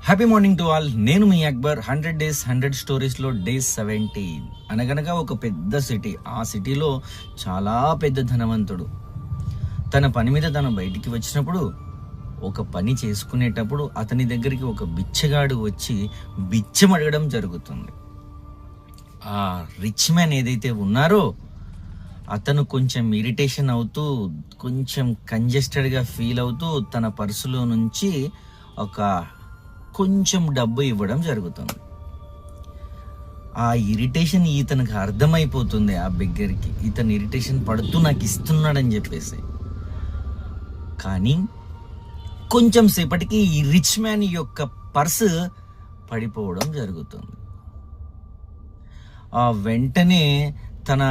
Happy morning to all. నేను మీ Akbar. 100 days 100 స్టోరీస్లో డే 17. అనగనగా ఒక పెద్ద సిటీ. ఆ సిటీలో చాలా పెద్ద ధనవంతుడు. తన పని మీద తను బయటికి వచ్చినప్పుడు, ఒక పని చేసుకునేటప్పుడు అతని దగ్గరికి ఒక బిచ్చగాడు వచ్చి బిచ్చం అడగడం జరుగుతుంది. ఆ రిచ్ మ్యాన్ ఏదైతే ఉన్నారో అతను కొంచెం ఇరిటేషన్ అవుతూ, కొంచెం కంజెస్టెడ్గా ఫీల్ అవుతూ తన పర్సులో నుంచి ఒక కొంచెం డబ్బు ఇవ్వడం జరుగుతుంది. ఆ ఇరిటేషన్ ఇతనికి అర్థమైపోతుంది. ఆ బిగ్గర్కి ఇతను ఇరిటేషన్ పడుతూ నాకు ఇస్తున్నాడని చెప్పేసి. కానీ కొంచెం సేపటికి ఈ రిచ్ మ్యాన్ యొక్క పర్సు పడిపోవడం జరుగుతుంది. ఆ వెంటనే తన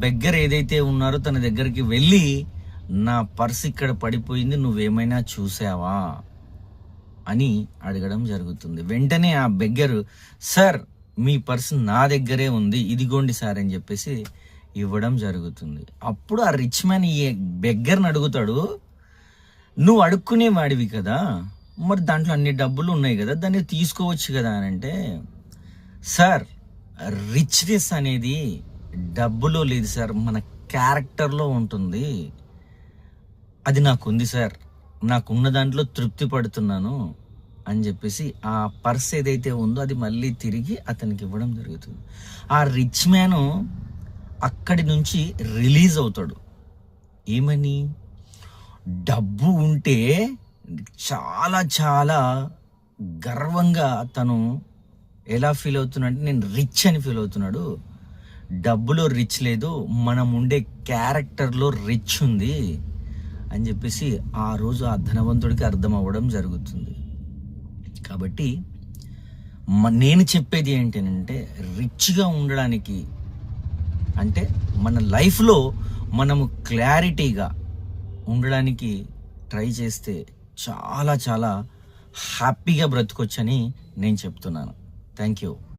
బెగ్గర్ ఏదైతే ఉన్నారో తన దగ్గరికి వెళ్ళి, నా పర్స్ ఇక్కడ పడిపోయింది, నువ్వేమైనా చూసావా అని అడగడం జరుగుతుంది. వెంటనే ఆ బెగ్గరు, సార్ మీ పర్స్ నా దగ్గరే ఉంది, ఇదిగోండి సార్ అని చెప్పేసి ఇవ్వడం జరుగుతుంది. అప్పుడు ఆ రిచ్ మ్యాన్ ఈ బెగ్గర్ని అడుగుతాడు, నువ్వు అడుక్కునే వాడివి కదా, మరి దాంట్లో అన్ని డబ్బులు ఉన్నాయి కదా, దాన్ని తీసుకోవచ్చు కదా అని అంటే, సార్ రిచ్నెస్ అనేది డబ్బులో లేదు సార్, మన క్యారెక్టర్లో ఉంటుంది. అది నాకుంది సార్, నాకున్న దాంట్లో తృప్తి పడుతున్నాను అని చెప్పేసి ఆ పర్స్ ఏదైతే ఉందో అది మళ్ళీ తిరిగి అతనికి ఇవ్వడం జరుగుతుంది. ఆ రిచ్ మ్యాను అక్కడి నుంచి రిలీజ్ అవుతాడు. ఏమని? డబ్బు ఉంటే చాలా చాలా గర్వంగా తను ఎలా ఫీల్ అవుతున్నాడంటే, నేను రిచ్ అని ఫీల్ అవుతున్నాడు. డబ్బులో రిచ్ లేదు, మనం ఉండే క్యారెక్టర్లో రిచ్ ఉంది అని చెప్పేసి ఆ రోజు ఆ ధనవంతుడికి అర్థం అవ్వడం జరుగుతుంది. కాబట్టి నేను చెప్పేది ఏంటంటే, రిచ్గా ఉండడానికి అంటే మన లైఫ్లో మనము క్లారిటీగా ఉండడానికి ట్రై చేస్తే చాలా చాలా హ్యాపీగా బ్రతకొచ్చని నేను చెప్తున్నాను. Thank you.